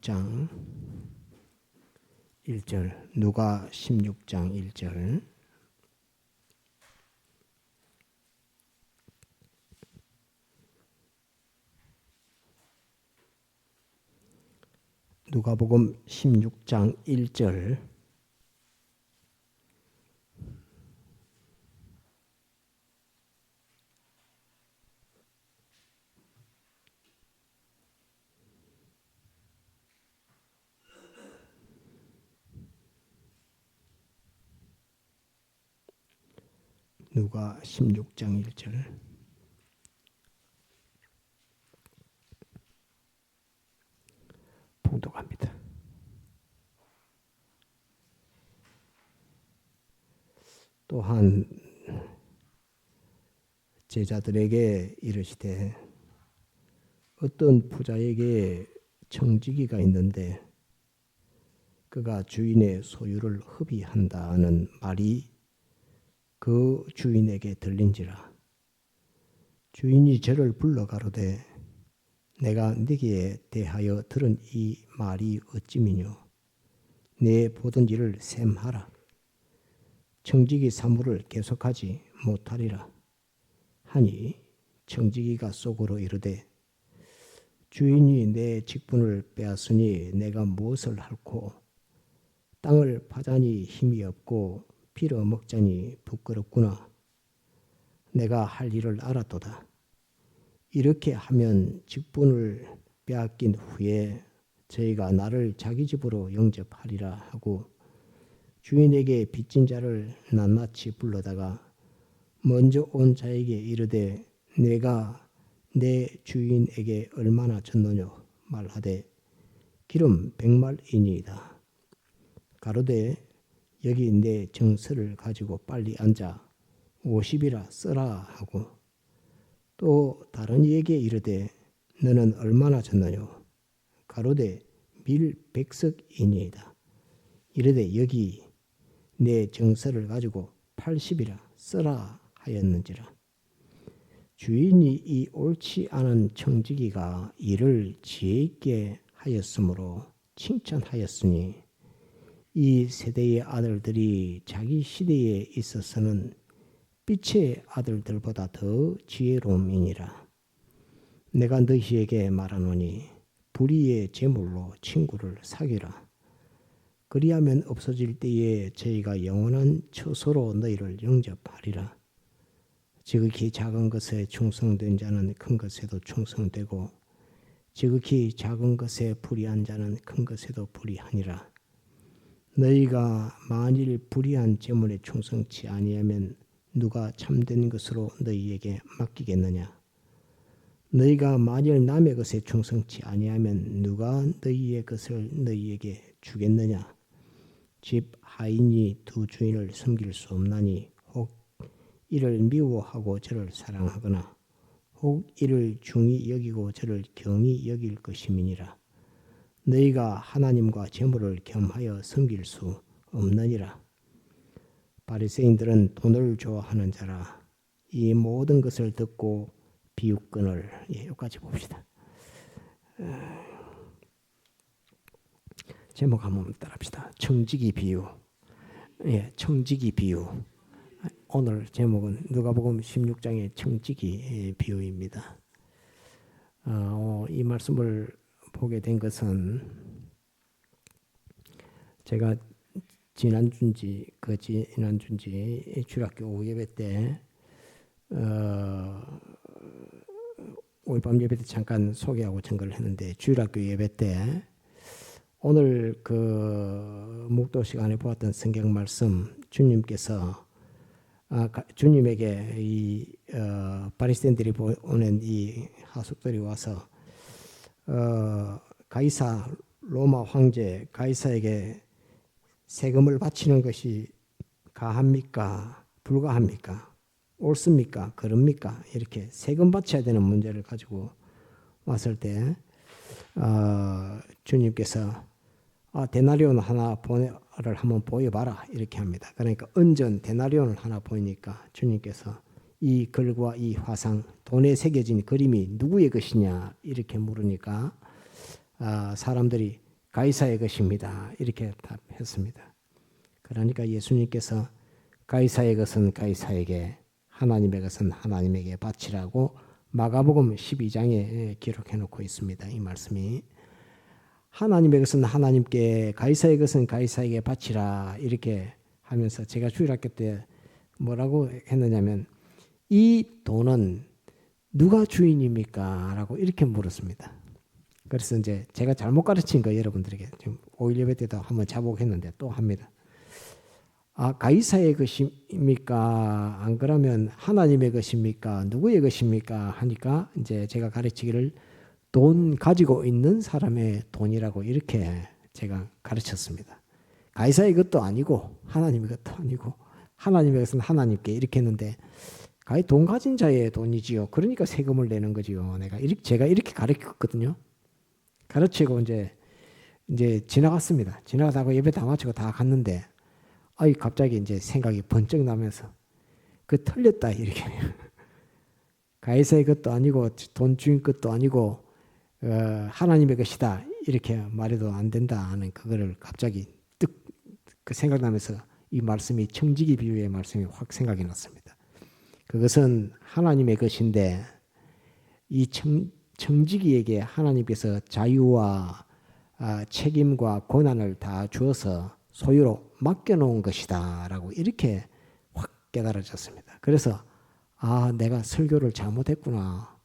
16장 1절, 누가 16장 1절. 누가복음 16장 1절. 누가 16장 1절. 봉독합니다. 또한 제자들에게 이르시되 어떤 부자에게 청지기가 있는데 그가 주인의 소유를 흡의한다는 말이 그 주인에게 들린지라. 주인이 저를 불러 가로되 내가 네게 대하여 들은 이 말이 어찌미뇨. 내 보던 일을 셈하라. 청지기 사무를 계속하지 못하리라 하니 청지기가 속으로 이르되 주인이 내 직분을 빼앗으니 내가 무엇을 할꼬. 땅을 파자니 힘이 없고 빌어 먹자니 부끄럽구나. 내가 할 일을 알았도다. 이렇게 하면 직분을 빼앗긴 후에 저희가 나를 자기 집으로 영접하리라 하고 주인에게 빚진 자를 낱낱이 불러다가 먼저 온 자에게 이르되 내가 내 주인에게 얼마나 졌노냐 말하되 기름 100말이니이다. 가로되 여기 내 정서를 가지고 빨리 앉아 50이라 써라 하고 또 다른 이에게 이르되 너는 얼마나 졌느냐 가로되 밀 100석이니이다. 이르되 여기 내 정서를 가지고 80이라 써라 하였는지라. 주인이 이 옳지 않은 청지기가 일을 지혜 있게 하였으므로 칭찬하였으니 이 세대의 아들들이 자기 시대에 있어서는 빛의 아들들보다 더 지혜로움이니라. 내가 너희에게 말하노니 불의의 제물로 친구를 사귀라. 그리하면 없어질 때에 저희가 영원한 처소로 너희를 영접하리라. 지극히 작은 것에 충성된 자는 큰 것에도 충성되고 지극히 작은 것에 불의한 자는 큰 것에도 불의하니라. 너희가 만일 불의한 제물에 충성치 아니하면 누가 참된 것으로 너희에게 맡기겠느냐. 너희가 만일 남의 것에 충성치 아니하면 누가 너희의 것을 너희에게 주겠느냐. 집 하인이 두 주인을 섬길 수 없나니 혹 이를 미워하고 저를 사랑하거나 혹 이를 중히 여기고 저를 경히 여길 것임이니라. 너희가 하나님과 재물을 겸하여 섬길 수 없느니라. 바리새인들은 돈을 좋아하는 자라. 이 모든 것을 듣고 비웃건을 여기까지 봅시다. 제목 한번 따라합시다. 청지기 비유. 청지기 비유. 오늘 제목은 누가복음 16장의 청지기 비유입니다. 이 말씀을 보게 된 것은 제가 지난주인지 주일학교 오후 예배 때 5일 밤 예배 때 잠깐 소개하고 증거를 했는데 주일학교 예배 때 오늘 그 묵도 시간에 보았던 성경 말씀 주님께서 주님에게 이 바리새인들이 보낸 이 하숙들이 와서 가이사 로마 황제 가이사에게 세금을 바치는 것이 가합니까? 불가합니까? 옳습니까? 그럽니까? 이렇게 세금 바쳐야 되는 문제를 가지고 왔을 때 주님께서 데나리온 하나를 한번 보여봐라 이렇게 합니다. 그러니까 은전 데나리온을 하나 보이니까 주님께서 이 글과 이 화상 돈에 새겨진 그림이 누구의 것이냐 이렇게 물으니까 사람들이 가이사의 것입니다. 이렇게 답했습니다. 그러니까 예수님께서 가이사의 것은 가이사에게, 하나님의 것은 하나님에게 바치라고 마가복음 12장에 기록해 놓고 있습니다. 이 말씀이 하나님의 것은 하나님께, 가이사의 것은 가이사에게 바치라 이렇게 하면서 제가 주일학교 때 뭐라고 했느냐면 이 돈은 누가 주인입니까? 라고 이렇게 물었습니다. 그래서 이제 제가 잘못 가르친 거 여러분들에게 지금 5.1 예배 때도 한번 자복했는데 또 합니다. 가이사의 것입니까? 안 그러면 하나님의 것입니까? 누구의 것입니까? 하니까 이제 제가 가르치기를 돈 가지고 있는 사람의 돈이라고 이렇게 제가 가르쳤습니다. 가이사의 것도 아니고 하나님의 것도 아니고 하나님의 것은 하나님께 이렇게 했는데 돈 가진 자의 돈이지요. 그러니까 세금을 내는 거지요. 제가 이렇게 가르쳤거든요. 가르치고 이제 지나갔습니다. 지나가다가 예배 다 마치고 다 갔는데 갑자기 이제 생각이 번쩍 나면서 틀렸다 이렇게 가이사의 것도 아니고 돈 주인 것도 아니고 하나님의 것이다 이렇게 말해도 안 된다 하는 그거를 갑자기 생각나면서 이 말씀이 청지기 비유의 말씀이 확 생각이 났습니다. 그것은 하나님의 것인데 이 청지기에게 하나님께서 자유와 책임과 권한을 다 주어서 소유로 맡겨놓은 것이다 라고 이렇게 확 깨달아졌습니다. 그래서 내가 설교를 잘못했구나.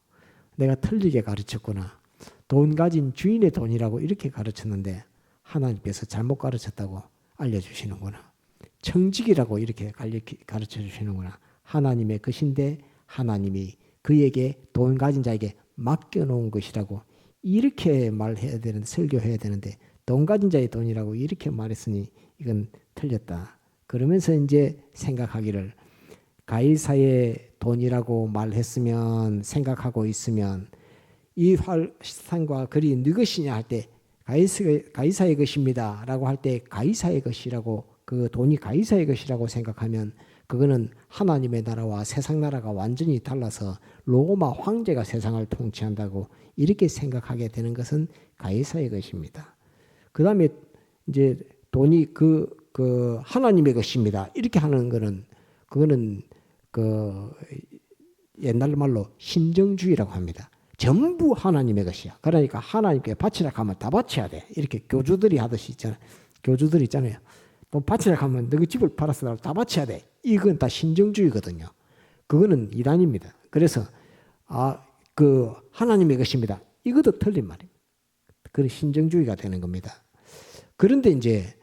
내가 틀리게 가르쳤구나. 돈 가진 주인의 돈이라고 이렇게 가르쳤는데 하나님께서 잘못 가르쳤다고 알려주시는구나. 청지기라고 이렇게 가르쳐 주시는구나. 하나님의 것인데 하나님이 그에게 돈 가진 자에게 맡겨놓은 것이라고 이렇게 말해야 되는데, 설교해야 되는데 돈 가진 자의 돈이라고 이렇게 말했으니 이건 틀렸다. 그러면서 이제 생각하기를 가이사의 돈이라고 말했으면, 생각하고 있으면 이 활상과 글이 네 것이냐 할 때 가이사의 것입니다 라고 할 때 가이사의 것이라고, 그 돈이 가이사의 것이라고 생각하면 그거는 하나님의 나라와 세상 나라가 완전히 달라서 로마 황제가 세상을 통치한다고 이렇게 생각하게 되는 것은 가이사의 것입니다. 그 다음에 이제 돈이 그 하나님의 것입니다 이렇게 하는 거는, 그거는 옛날 말로 신정주의라고 합니다. 전부 하나님의 것이야. 그러니까 하나님께 바치라 하면 다 바쳐야 돼. 이렇게 교주들이 하듯이 있잖아요. 교주들 있잖아요. 또 바치라 하면 너희 집을 팔아서 다 바쳐야 돼. 이건 다 신정주의거든요. 그거는 이단입니다. 그래서 하나님의 것입니다. 이것도 틀린 말입니다. 그건 신정주의가 되는 겁니다. 그런데 이제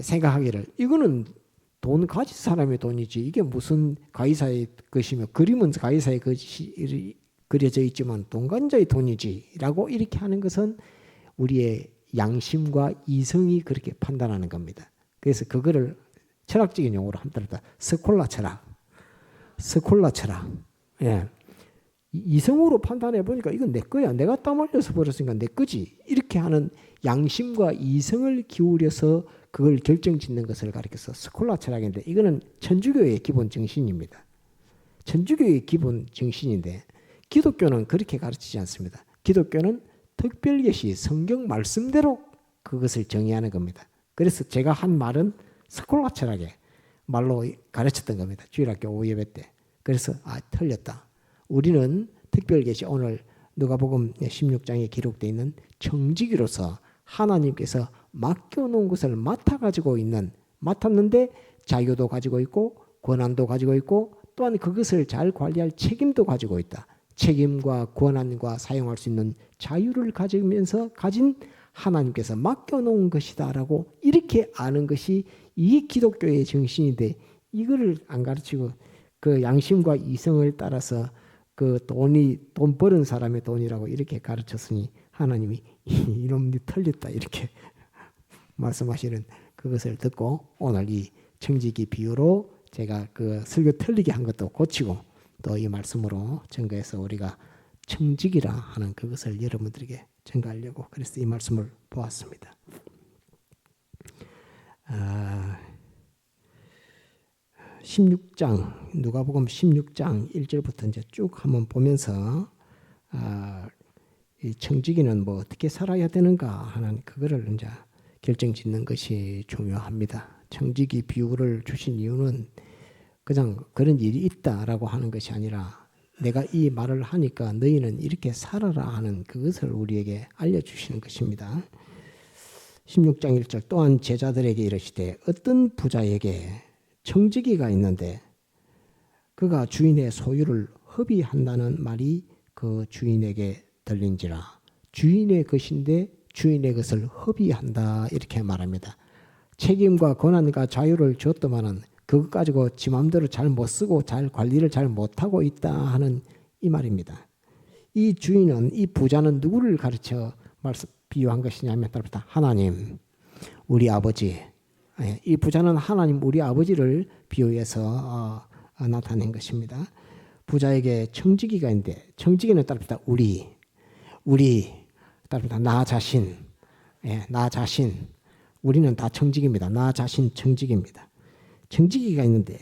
생각하기를 이거는 돈 가진 사람의 돈이지 이게 무슨 가이사의 것이며, 그림은 가이사의 것이 그려져 있지만 돈 가진 자의 돈이지 라고 이렇게 하는 것은 우리의 양심과 이성이 그렇게 판단하는 겁니다. 그래서 그거를 철학적인 용어로 한번 스콜라 철학. 예. 이성으로 판단해 보니까 이건 내 거야. 내가 땀 흘려서 버렸으니까 내 거지. 이렇게 하는 양심과 이성을 기울여서 그걸 결정짓는 것을 가리켜서 스콜라 철학인데, 이거는 천주교의 기본 정신입니다. 천주교의 기본 정신인데 기독교는 그렇게 가르치지 않습니다. 기독교는 특별계시 성경 말씀대로 그것을 정의하는 겁니다. 그래서 제가 한 말은 스콜라 철학의 말로 가르쳤던 겁니다. 주일학교 5예배 때. 그래서 틀렸다. 우리는 특별계시 오늘 누가복음 16장에 기록되어 있는 청지기로서 하나님께서 맡겨놓은 것을 맡았는데 자유도 가지고 있고 권한도 가지고 있고 또한 그것을 잘 관리할 책임도 가지고 있다. 책임과 권한과 사용할 수 있는 자유를 가지면서 가진 하나님께서 맡겨놓은 것이다라고 이렇게 아는 것이 이 기독교의 정신인데, 이거를 안 가르치고 그 양심과 이성을 따라서 돈 버는 사람의 돈이라고 이렇게 가르쳤으니 하나님이 이놈이 틀렸다 이렇게 말씀하시는 그것을 듣고 오늘 이 청지기 비유로 제가 그 설교 틀리게 한 것도 고치고 또 이 말씀으로 증거해서 우리가 청지기라 하는 그것을 여러분들에게 증거하려고 그래서 이 말씀을 보았습니다. 16장 누가복음 16장 1절부터 이제 쭉 한번 보면서 이 청지기는 뭐 어떻게 살아야 되는가 하는 그거를 이제 결정짓는 것이 중요합니다. 청지기 비유를 주신 이유는 그냥 그런 일이 있다라고 하는 것이 아니라 내가 이 말을 하니까 너희는 이렇게 살아라 하는 그것을 우리에게 알려주시는 것입니다. 16장 1절 또한 제자들에게 이르시되 어떤 부자에게 청지기가 있는데 그가 주인의 소유를 허비한다는 말이 그 주인에게 들린지라. 주인의 것인데 주인의 것을 허비한다 이렇게 말합니다. 책임과 권한과 자유를 줬더만은 그것 가지고 지 마음대로 잘 못 쓰고 잘 관리를 잘 못하고 있다 하는 이 말입니다. 이 주인은 이 부자는 누구를 가르쳐 비유한 것이냐면 하나님 우리 아버지. 이 부자는 하나님 우리 아버지를 비유해서 나타낸 것입니다. 부자에게 청지기가 있는데 청지기는 따릅니다. 우리 따릅니다. 나 자신. 나 자신. 우리는 다 청지기입니다. 나 자신 청지기입니다. 청지기가 있는데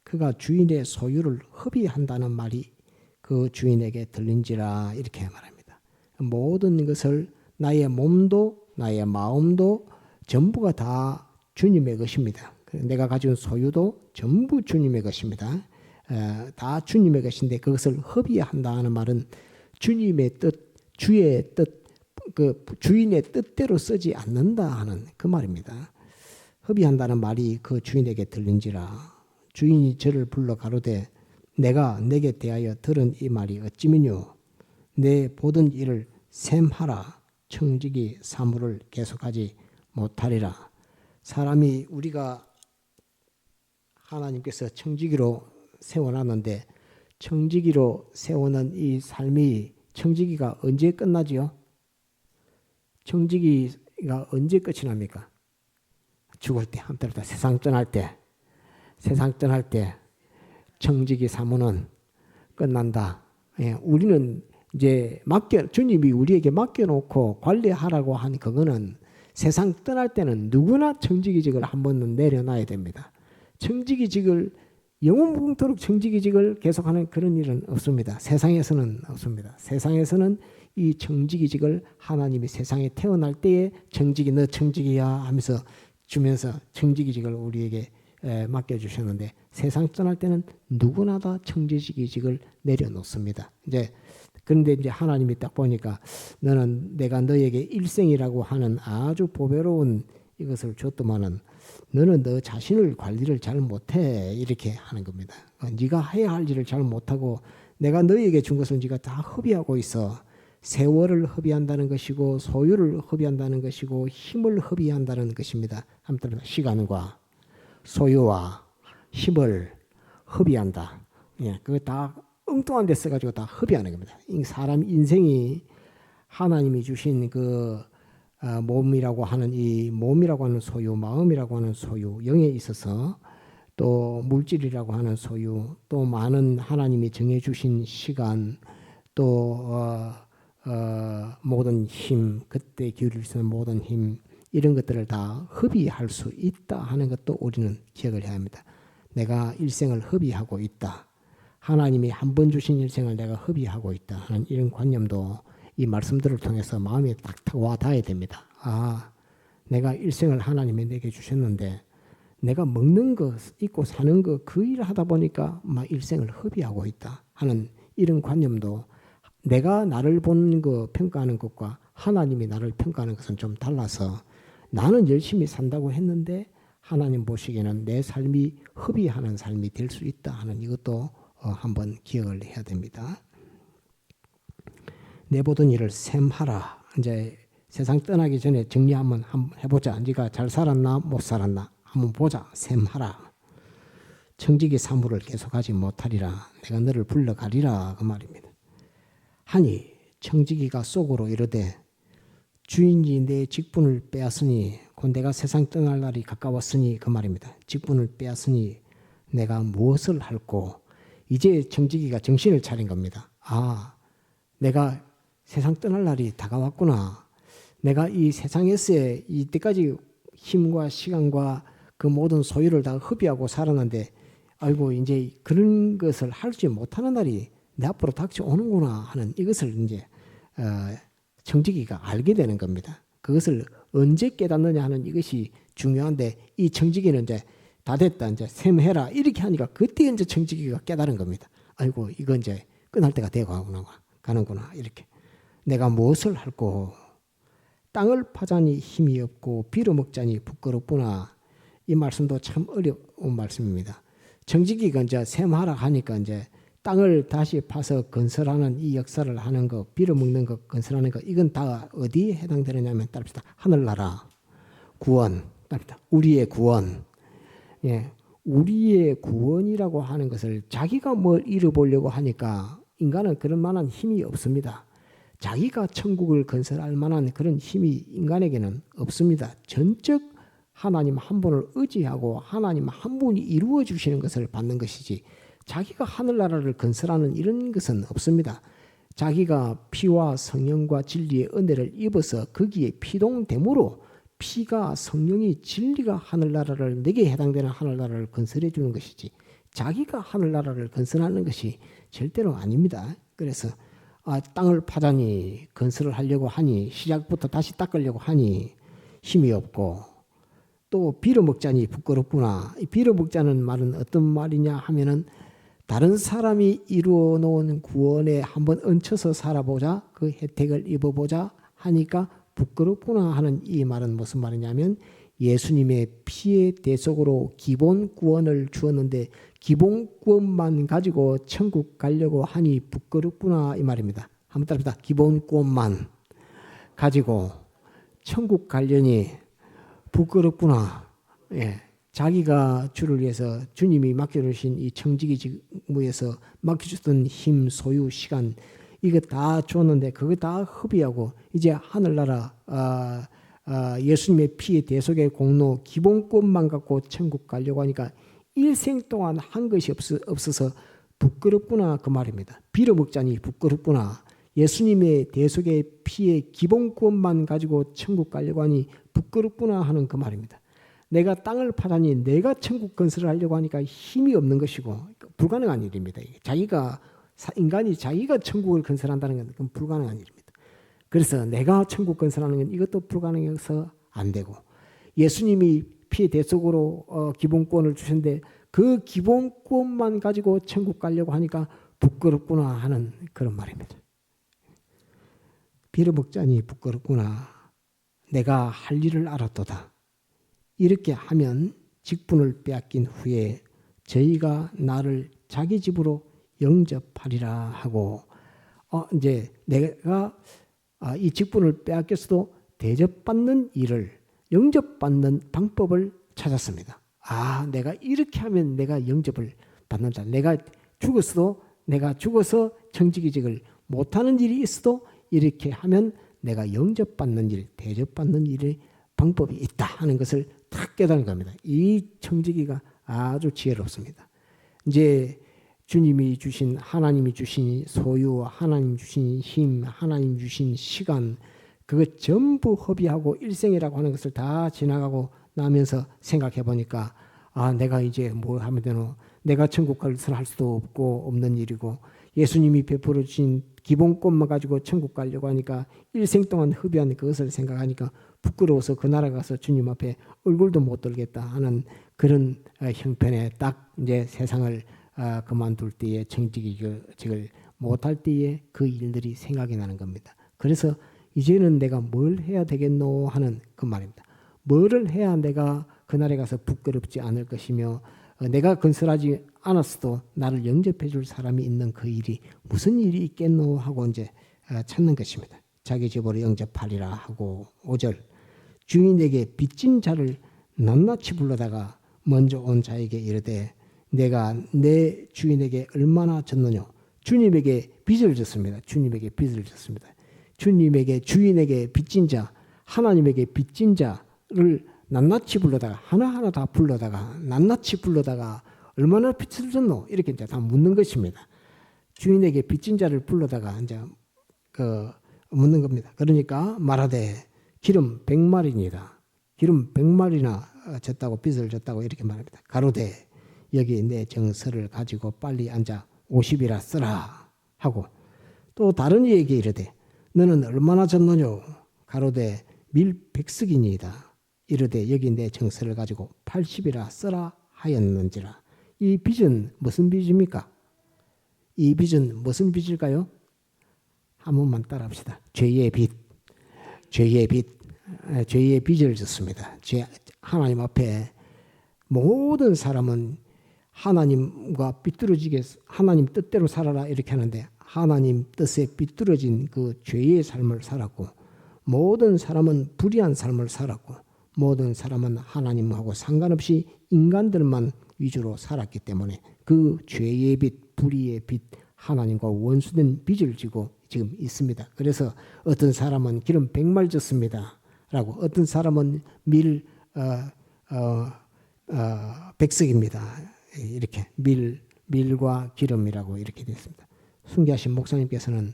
그가 주인의 소유를 허비한다는 말이 그 주인에게 들린지라 이렇게 말합니다. 모든 것을 나의 몸도 나의 마음도 전부가 다 주님의 것입니다. 내가 가진 소유도 전부 주님의 것입니다. 다 주님의 것인데 그것을 허비한다는 말은 주님의 뜻, 주의 뜻, 그 주인의 뜻대로 쓰지 않는다 하는 그 말입니다. 허비한다는 말이 그 주인에게 들린지라. 주인이 저를 불러 가로되 내가 내게 대하여 들은 이 말이 어찌미뇨. 내 보던 일을 셈하라. 청지기 사무를 계속하지 못하리라. 사람이 우리가 하나님께서 청지기로 세워놨는데 청지기로 세워놓은 이 삶이 청지기가 언제 끝나지요? 청지기가 언제 끝이 납니까? 죽을 때, 한때로 세상 떠날 때 청지기 사무는 끝난다. 우리는 이제 주님이 우리에게 맡겨놓고 관리하라고 한 그거는 세상 떠날 때는 누구나 청지기직을 한 번은 내려놔야 됩니다. 청지기직을 영원무궁토록 청지기직을 계속하는 그런 일은 없습니다. 세상에서는 없습니다. 세상에서는 이 청지기직을 하나님이 세상에 태어날 때에 청지기 너 청지기야 하면서 주면서 청지기직을 우리에게 맡겨주셨는데 세상 떠날 때는 누구나 다 청지기직을 내려놓습니다. 그런데 이제 하나님이 딱 보니까 너는 내가 너에게 일생이라고 하는 아주 보배로운 이것을 줬더만은 너는 너 자신을 관리를 잘 못해 이렇게 하는 겁니다. 네가 해야 할 일을 잘 못하고 내가 너에게 준 것을 네가 다 허비하고 있어. 세월을 허비한다는 것이고 소유를 허비한다는 것이고 힘을 허비한다는 것입니다. 아무튼 시간과 소유와 힘을 허비한다. 그거 다 엉뚱한 데 써가지고 다 허비하는 겁니다. 사람 인생이 하나님이 주신 그 몸이라고 하는 이 몸이라고 하는 소유, 마음이라고 하는 소유, 영에 있어서 또 물질이라고 하는 소유, 또 많은 하나님이 정해주신 시간, 또 모든 힘, 그때 기울일 수 있는 모든 힘 이런 것들을 다 허비할 수 있다 하는 것도 우리는 기억을 해야 합니다. 내가 일생을 허비하고 있다. 하나님이 한 번 주신 일생을 내가 허비하고 있다 하는 이런 관념도 이 말씀들을 통해서 마음에 딱 와 닿아야 됩니다. 내가 일생을 하나님이 내게 주셨는데 내가 먹는 거, 입고 사는 거 그 일을 하다 보니까 막 일생을 허비하고 있다 하는 이런 관념도 내가 나를 보는 거 평가하는 것과 하나님이 나를 평가하는 것은 좀 달라서 나는 열심히 산다고 했는데 하나님 보시기에는 내 삶이 허비하는 삶이 될 수 있다 하는 이것도 한번 기억을 해야 됩니다. 내보던 일을 셈하라. 이제 세상 떠나기 전에 정리 한번 해보자. 네가 잘 살았나 못 살았나 한번 보자. 셈하라. 청지기 사무를 계속하지 못하리라. 내가 너를 불러가리라 그 말입니다. 하니 청지기가 속으로 이르되 주인이 내 직분을 빼앗으니 곧 내가 세상 떠날 날이 가까웠으니 그 말입니다. 직분을 빼앗으니 내가 무엇을 할꼬. 이제 청지기가 정신을 차린 겁니다. 내가 세상 떠날 날이 다가왔구나. 내가 이 세상에서의 이때까지 힘과 시간과 그 모든 소유를 다 허비하고 살았는데 아이고 이제 그런 것을 하지 못하는 날이 내 앞으로 닥쳐오는구나 하는 이것을 이제 청지기가 알게 되는 겁니다. 그것을 언제 깨닫느냐 하는 이것이 중요한데, 이 청지기는 이제 다 됐다, 이제 셈해라 이렇게 하니까 그때 이제 청지기가 깨달은 겁니다. 아이고, 이거 이제 끝날 때가 되고 가는구나. 이렇게 내가 무엇을 할꼬? 땅을 파자니 힘이 없고 빌어먹자니 부끄럽구나. 이 말씀도 참 어려운 말씀입니다. 청지기가 이제 셈하라 하니까 이제 땅을 다시 파서 건설하는 이 역사를 하는 거, 빌어먹는 거, 건설하는 거, 이건 다 어디에 해당되느냐면 따릅시다. 하늘나라, 구원, 따릅니다. 우리의 구원. 예, 우리의 구원이라고 하는 것을 자기가 뭘 이뤄보려고 하니까 인간은 그런 만한 힘이 없습니다. 자기가 천국을 건설할 만한 그런 힘이 인간에게는 없습니다. 전적 하나님 한 분을 의지하고 하나님 한 분이 이루어 주시는 것을 받는 것이지, 자기가 하늘나라를 건설하는 이런 것은 없습니다. 자기가 피와 성령과 진리의 은혜를 입어서 거기에 피동됨으로 피가 성령이 진리가 하늘나라를, 내게 해당되는 하늘나라를 건설해 주는 것이지, 자기가 하늘나라를 건설하는 것이 절대로 아닙니다. 그래서 땅을 파자니, 건설을 하려고 하니, 시작부터 다시 닦으려고 하니 힘이 없고, 또 빌어먹자니 부끄럽구나. 이 빌어먹자는 말은 어떤 말이냐 하면은, 다른 사람이 이루어 놓은 구원에 한번 얹혀서 살아보자, 그 혜택을 입어보자 하니까 부끄럽구나 하는 이 말은 무슨 말이냐면, 예수님의 피의 대속으로 기본 구원을 주었는데 기본 구원만 가지고 천국 가려고 하니 부끄럽구나, 이 말입니다. 한번 따라합니다. 기본 구원만 가지고 천국 가려니 부끄럽구나. 예. 자기가 주를 위해서 주님이 맡겨주신 이 청지기 직무에서 맡겨주셨던 힘, 소유, 시간, 이거 다 줬는데 그거 다 허비하고 이제 하늘나라, 예수님의 피의 대속의 공로, 기본권만 갖고 천국 가려고 하니까 일생 동안 한 것이 없어서 부끄럽구나, 그 말입니다. 빌어먹자니 부끄럽구나. 예수님의 대속의 피의 기본권만 가지고 천국 가려고 하니 부끄럽구나 하는 그 말입니다. 내가 땅을 파자니, 내가 천국 건설을 하려고 하니까 힘이 없는 것이고 불가능한 일입니다. 인간이 자기가 천국을 건설한다는 건 그건 불가능한 일입니다. 그래서 내가 천국 건설하는 건 이것도 불가능해서 안 되고, 예수님이 피의 대속으로 기본권을 주셨는데 그 기본권만 가지고 천국 가려고 하니까 부끄럽구나 하는 그런 말입니다. 빌어먹자니 부끄럽구나. 내가 할 일을 알았도다. 이렇게 하면 직분을 빼앗긴 후에 저희가 나를 자기 집으로 영접하리라 하고, 이제 내가 이 직분을 빼앗겼어도 대접받는 일을, 영접받는 방법을 찾았습니다. 내가 이렇게 하면 내가 영접을 받는다. 내가 죽어서 청지기직을 못하는 일이 있어도 이렇게 하면 내가 영접받는 일, 대접받는 일의 방법이 있다 하는 것을 탁 깨닫는 겁니다. 이 청지기가 아주 지혜롭습니다. 이제 주님이 주신, 하나님이 주신 소유, 하나님 주신 힘, 하나님 주신 시간, 그거 전부 허비하고 일생이라고 하는 것을 다 지나가고 나면서 생각해 보니까 내가 이제 뭘 하면 되노? 내가 천국 갈 수도 없는 일이고, 예수님이 베풀어 주신 기본권만 가지고 천국 가려고 하니까 일생 동안 허비한 그것을 생각하니까 부끄러워서 그 나라 가서 주님 앞에 얼굴도 못 들겠다 하는 그런 형편에 딱 이제 세상을 그만둘 때에, 청지기직을 못할 때에 그 일들이 생각이 나는 겁니다. 그래서 이제는 내가 뭘 해야 되겠노 하는 그 말입니다. 뭐를 해야 내가 그날에 가서 부끄럽지 않을 것이며, 내가 건설하지 않았어도 나를 영접해 줄 사람이 있는 그 일이 무슨 일이 있겠노 하고 이제 찾는 것입니다. 자기 집으로 영접하리라 하고 5절, 주인에게 빚진 자를 낱낱이 불러다가 먼저 온 자에게 이르되 내가 내 주인에게 얼마나 졌느냐. 주님에게 빚을 졌습니다. 주님에게 빚을 졌습니다. 주님에게, 주인에게 빚진 자, 하나님에게 빚진 자를 낱낱이 불러다가, 하나하나 다 불러다가, 낱낱이 불러다가 얼마나 빚을 졌노? 이렇게 이제 다 묻는 것입니다. 주인에게 빚진 자를 불러다가 이제 묻는 겁니다. 그러니까 말하되 기름 100마리니다. 기름 100마리나 졌다고, 빚을 졌다고 이렇게 말합니다. 가로되 여기 내 정서를 가지고 빨리 앉아 50이라 쓰라 하고, 또 다른 이에게 이르되 너는 얼마나 졌느뇨? 가로되 밀 100석이니이다. 이르되 여기 내 정서를 가지고 80이라 써라 하였는지라. 이 빚은 무슨 빚입니까? 이 빚은 무슨 빚일까요? 한 번만 따라합시다. 죄의 빚. 죄의 빚. 죄의 빚을 졌습니다. 하나님 앞에 모든 사람은 하나님과 삐뚤어지게 하나님 뜻대로 살아라 이렇게 하는데 하나님 뜻에 삐뚤어진 그 죄의 삶을 살았고 모든 사람은 불의한 삶을 살았고 모든 사람은 하나님하고 상관없이 인간들만 위주로 살았기 때문에 그 죄의 빚, 불의의 빚, 하나님과 원수된 빚을 지고 지금 있습니다. 그래서 어떤 사람은 기름 100말 졌습니다. 라고 어떤 사람은 밀 100석입니다. 이렇게 밀과 기름이라고 이렇게 되어 있습니다. 순교하신 목사님께서는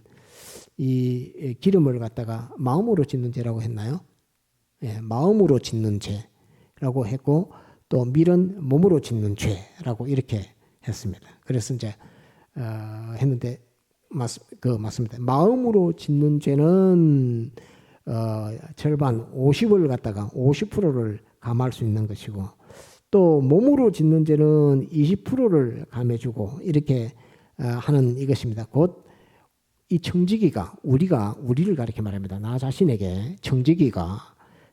이 기름을 갖다가 마음으로 짓는 죄라고 했나요? 예, 마음으로 짓는 죄라고 했고 또 밀은 몸으로 짓는 죄라고 이렇게 했습니다. 그래서 이제 했는데 맞습니다. 마음으로 짓는 죄는 절반 50을 갖다가 50%를 감할 수 있는 것이고 또 몸으로 짓는 죄는 20%를 감해주고 이렇게 하는 이것입니다. 곧 이 청지기가 우리를 가리켜 말합니다. 나 자신에게 청지기가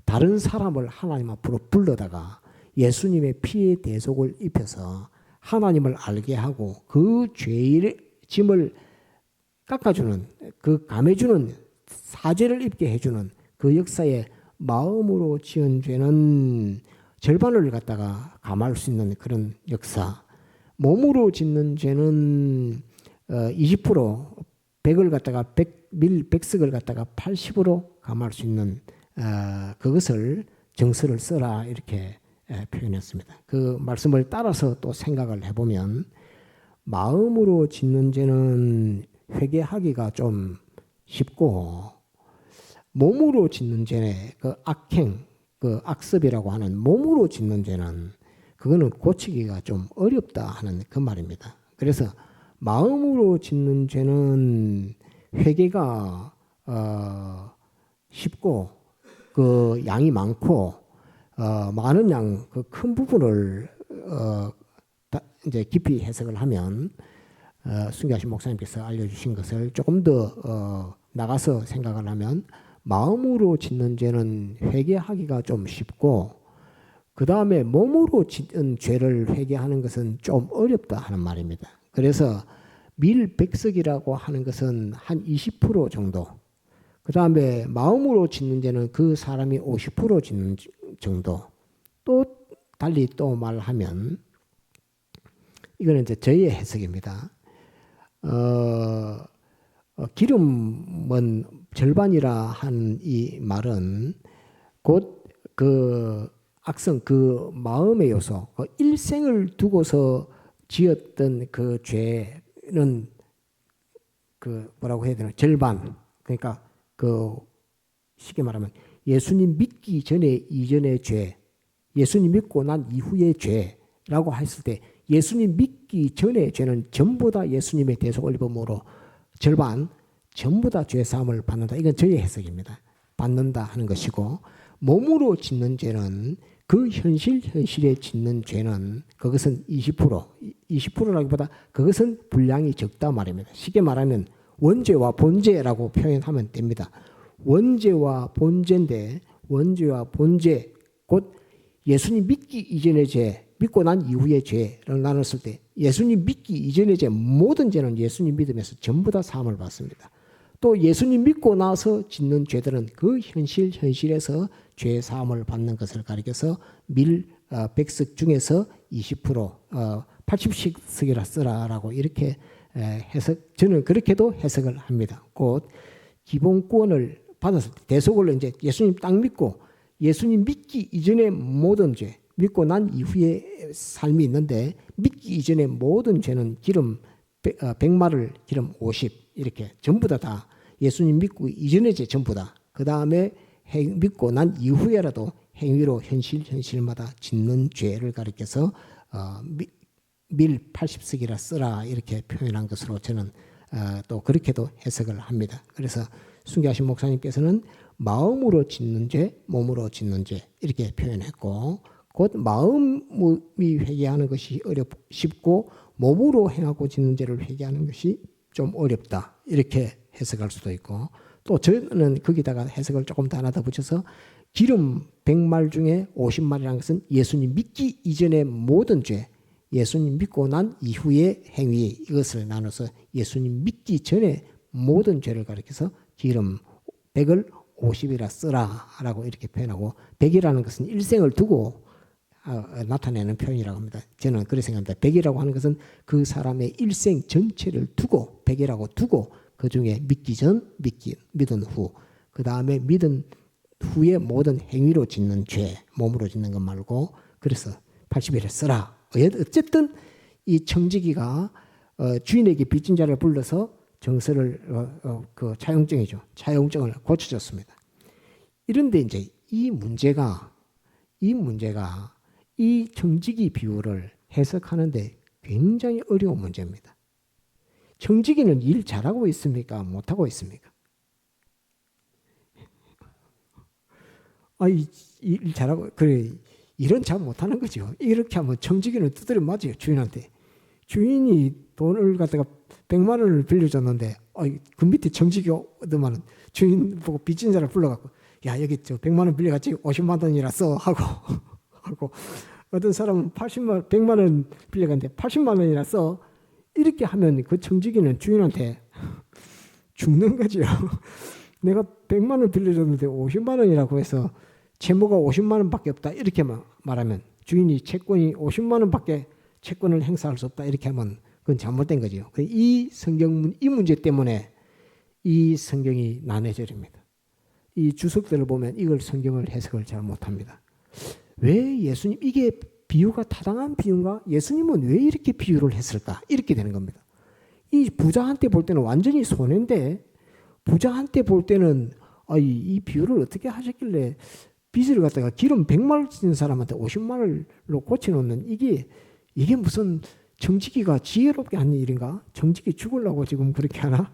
다른 사람을 하나님 앞으로 불러다가 예수님의 피의 대속을 입혀서 하나님을 알게 하고 그 죄의 짐을 깎아주는 그 감해주는 사죄를 입게 해주는 그 역사에 마음으로 지은 죄는 절반을 갖다가 감할 수 있는 그런 역사. 몸으로 짓는 죄는 20% 100을 갖다가 밀 100석을 갖다가 80으로 감할 수 있는 그것을 정서를 써라 이렇게 표현했습니다. 그 말씀을 따라서 또 생각을 해보면 마음으로 짓는 죄는 회개하기가 좀 쉽고 몸으로 짓는 죄는 그 악행, 그 악습이라고 하는 몸으로 짓는 죄는 그거는 고치기가 좀 어렵다 하는 그 말입니다. 그래서 마음으로 짓는 죄는 회개가 쉽고 그 양이 많고 많은 양 그 큰 부분을 이제 깊이 해석을 하면 순교하신 목사님께서 알려주신 것을 조금 더 나가서 생각을 하면 마음으로 짓는 죄는 회개하기가 좀 쉽고 그 다음에 몸으로 짓는 죄를 회개하는 것은 좀 어렵다 하는 말입니다. 그래서 밀 100석이라고 하는 것은 한 20% 정도 그 다음에 마음으로 짓는 죄는 그 사람이 50% 짓는 정도 또 달리 또 말하면 이거는 이제 저희의 해석입니다. 기름은 절반이라 한 이 말은 곧 그 악성 그 마음의 요소 일생을 두고서 지었던 그 죄는 그 뭐라고 해야 되나 절반 그러니까 그 쉽게 말하면 예수님 믿기 전에 이전의 죄 예수님 믿고 난 이후의 죄라고 했을 때 예수님 믿기 전의 죄는 전부 다 예수님의 대속을 입음으로 절반 전부 다 죄사함을 받는다. 이건 저의 해석입니다. 받는다 하는 것이고 몸으로 짓는 죄는 그 현실에 짓는 죄는 그것은 20%라기보다 그것은 분량이 적다 말입니다. 쉽게 말하면 원죄와 본죄라고 표현하면 됩니다. 원죄와 본죄인데 원죄와 본죄 곧 예수님 믿기 이전의 죄 믿고 난 이후의 죄를 나눴을 때 예수님 믿기 이전의 죄 모든 죄는 예수님 믿음에서 전부 다 사함을 받습니다. 또 예수님 믿고 나서 짓는 죄들은 그 현실에서 죄 사함을 받는 것을 가리켜서 밀 100석 중에서 20% 80석이라 쓰라라고 이렇게 해석 저는 그렇게도 해석을 합니다. 곧 기본권을 받았을 때 대속을 이제 예수님 딱 믿고 예수님 믿기 이전의 모든 죄 믿고 난 이후의 삶이 있는데 믿기 이전의 모든 죄는 기름 100마를 기름 50 이렇게 전부 다 예수님 믿고 이전의 죄 전부 다 그 다음에 믿고 난 이후에라도 행위로 현실마다 짓는 죄를 가리켜서 밀 80석이라 쓰라 이렇게 표현한 것으로 저는 또 그렇게도 해석을 합니다. 그래서 순교하신 목사님께서는 마음으로 짓는 죄, 몸으로 짓는 죄 이렇게 표현했고, 곧 마음이 회개하는 것이 쉽고 몸으로 행하고 짓는 죄를 회개하는 것이 좀 어렵다 이렇게 해석할 수도 있고, 또 저는 거기다가 해석을 조금 더 하나 더 붙여서 기름 100말 중에 50말이라는 것은 예수님 믿기 이전의 모든 죄, 예수님 믿고 난 이후의 행위, 이것을 나눠서 예수님 믿기 전에 모든 죄를 가리켜서 기름 100을 50이라 쓰라 라고 이렇게 표현하고, 100이라는 것은 일생을 두고 나타내는 표현이라고 합니다. 저는 그렇게 생각합니다. 100이라고 하는 것은 그 사람의 일생 전체를 두고, 100이라고 두고 그 중에 믿기 전, 믿은 후, 그 다음에 믿은 후에 모든 행위로 짓는 죄, 몸으로 짓는 것 말고, 그래서 80일에 쓰라. 어쨌든 이 청지기가 주인에게 빚진 자를 불러서 정서를 그 차용증이죠. 차용증을 고쳐줬습니다. 이런데 이제 이 문제가 이 청지기 비유를 해석하는데 굉장히 어려운 문제입니다. 청지기는 일 잘하고 있습니까? 못하고 있습니까? 일 잘하고, 그래, 일은 잘 못하는 거죠. 이렇게 하면 청지기는 두드려 맞아요, 주인한테. 주인이 돈을 갖다가 100만 원을 빌려줬는데, 그 밑에 청지기가 얻으면 주인 보고 빚진 자를 불러갖고, 야, 여기 100만 원 빌려갔지 50만 원이라 써 하고 어떤 사람은 100만 원 빌려갔는데 80만 원이라 써. 이렇게 하면 그 청지기는 주인한테 죽는 거죠. 내가 100만 원 빌려줬는데 50만 원이라고 해서 채무가 50만 원밖에 없다 이렇게 말하면, 주인이 채권이 50만 원밖에 채권을 행사할 수 없다 이렇게 하면 그건 잘못된 거죠. 이 문제 때문에 이 성경이 난해절입니다. 이 주석들을 보면 이걸 성경을 해석을 잘 못합니다. 왜 예수님, 이게 비유가 타당한 비유인가? 예수님은 왜 이렇게 비유를 했을까? 이렇게 되는 겁니다. 이 부자한테 볼 때는 완전히 손해인데, 부자한테 볼 때는 이 비유를 어떻게 하셨길래 빚을 갖다가 기름 100마를 진 사람한테 50마를로 고쳐놓는, 이게 무슨 정직이가 지혜롭게 하는 일인가? 정직이 죽으려고 지금 그렇게 하나?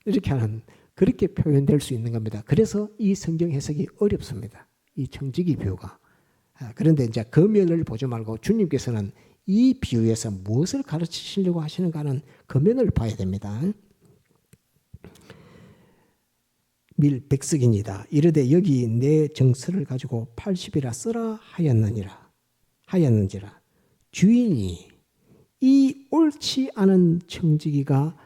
이렇게 하는, 그렇게 표현될 수 있는 겁니다. 그래서 이 성경 해석이 어렵습니다. 이 정직이 비유가. 그런데 이제 그 면을 보지 말고 주님께서는 이 비유에서 무엇을 가르치시려고 하시는가는 그 면을 봐야 됩니다. 밀백석이니다. 이르되 여기 내 정서를 가지고 80이라 쓰라 하였는지라. 주인이 이 옳지 않은 청지기가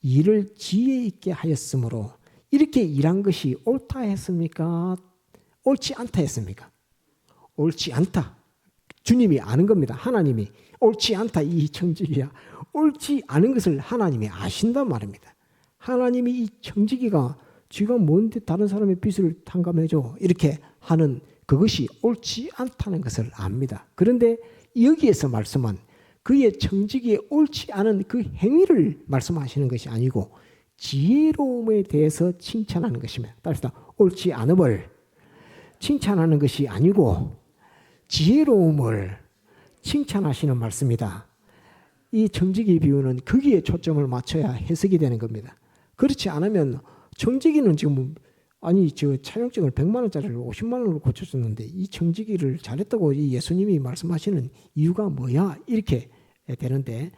일을 지혜 있게 하였으므로 이렇게 일한 것이 옳다 했습니까? 옳지 않다 했습니까? 옳지 않다. 주님이 아는 겁니다. 하나님이 옳지 않다 이 청지기야. 옳지 않은 것을 하나님이 아신단 말입니다. 하나님이 이 청지기가 쥐가 뭔데 다른 사람의 빚을 탕감해줘 이렇게 하는 그것이 옳지 않다는 것을 압니다. 그런데 여기에서 말씀은 그의 청지기에 옳지 않은 그 행위를 말씀하시는 것이 아니고 지혜로움에 대해서 칭찬하는 것입니다. 따라서 옳지 않음을 칭찬하는 것이 아니고 지혜로움을 칭찬하시는 말씀이다. 이 청지기 비유는 거기에 초점을 맞춰야 해석이 되는 겁니다. 그렇지 않으면 청지기는 지금 저 차용증을 100만 원짜리를 50만 원으로 고쳐줬는데 이 청지기를 잘했다고 이 예수님이 말씀하시는 이유가 뭐야? 이렇게 되는데,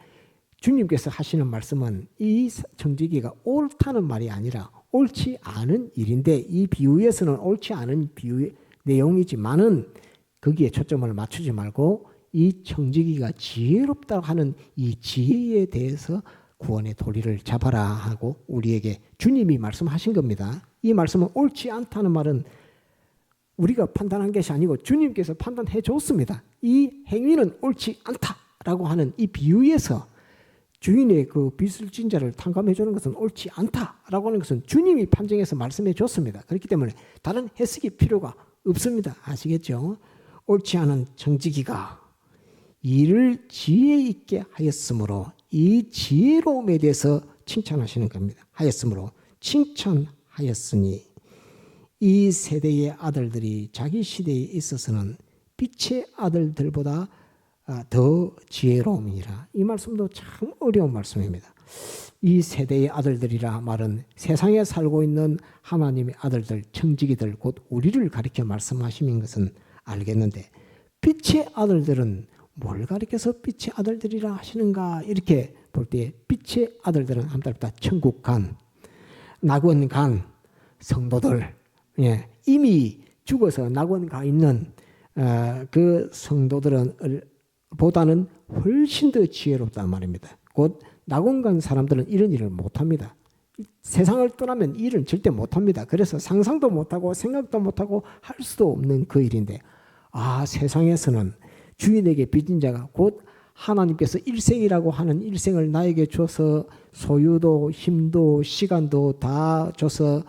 주님께서 하시는 말씀은 이 청지기가 옳다는 말이 아니라 옳지 않은 일인데, 이 비유에서는 옳지 않은 비유의 내용이지만은 거기에 초점을 맞추지 말고 이 청지기가 지혜롭다고 하는 이 지혜에 대해서 구원의 도리를 잡아라 하고 우리에게 주님이 말씀하신 겁니다. 이 말씀은 옳지 않다는 말은 우리가 판단한 것이 아니고 주님께서 판단해 줬습니다. 이 행위는 옳지 않다라고 하는 이 비유에서 주인의 그 빚을 진 자를 탕감해 주는 것은 옳지 않다라고 하는 것은 주님이 판정해서 말씀해 줬습니다. 그렇기 때문에 다른 해석이 필요가 없습니다. 아시겠죠? 옳지 않은 청지기가 일을 지혜 있게 하였으므로 이 지혜로움에 대해서 칭찬하시는 겁니다. 하였으므로 칭찬하였으니 이 세대의 아들들이 자기 시대에 있어서는 빛의 아들들보다 더 지혜로움이니라. 이 말씀도 참 어려운 말씀입니다. 이 세대의 아들들이라 말은 세상에 살고 있는 하나님의 아들들, 청지기들, 곧 우리를 가리켜 말씀하시는 것은 알겠는데, 빛의 아들들은 뭘 가리켜서 빛의 아들들이라 하시는가? 이렇게 볼 때 빛의 아들들은 한달부터 천국 간, 낙원 간 성도들, 이미 죽어서 낙원 가 있는 그 성도들은 보다는 훨씬 더 지혜롭단 말입니다. 곧 낙원 간 사람들은 이런 일을 못합니다. 세상을 떠나면 일은 절대 못합니다. 그래서 상상도 못하고 생각도 못하고 할 수도 없는 그 일인데, 세상에서는 주인에게 빚진 자가 곧 하나님께서 일생이라고 하는 일생을 나에게 줘서 소유도 힘도 시간도 다 줘서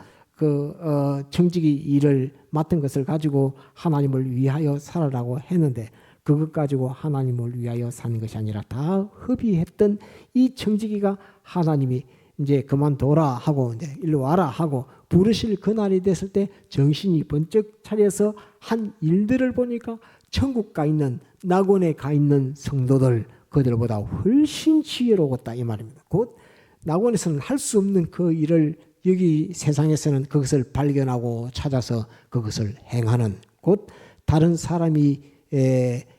청지기 일을 맡은 것을 가지고 하나님을 위하여 살아라고 했는데, 그것 가지고 하나님을 위하여 사는 것이 아니라 다 허비했던 이 청지기가 하나님이 이제 그만둬라 하고 이제 일로 와라 하고 부르실 그날이 됐을 때 정신이 번쩍 차려서 한 일들을 보니까 천국 가 있는 낙원에 가 있는 성도들, 그들보다 훨씬 지혜로웠다 이 말입니다. 곧 낙원에서는 할 수 없는 그 일을 여기 세상에서는 그것을 발견하고 찾아서 그것을 행하는, 곧 다른 사람이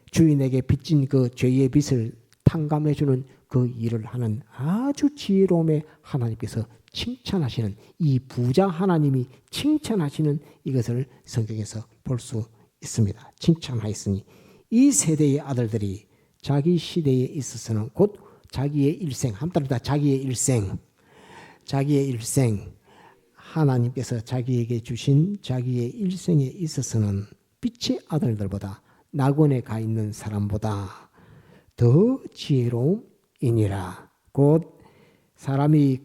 주인에게 빚진 그 죄의 빚을 탕감해주는 그 일을 하는 아주 지혜로움에 하나님께서 칭찬하시는, 이 부자 하나님이 칭찬하시는 이것을 성경에서 볼 수 있습니다. 칭찬하였으니 이 세대의 아들들이 자기 시대에 있어서는 곧 자기의 일생, 한따르다 자기의 일생 하나님께서 자기에게 주신 자기의 일생에 있어서는 빛의 아들들보다 낙원에 가 있는 사람보다 더 지혜로움이니라. 곧 사람이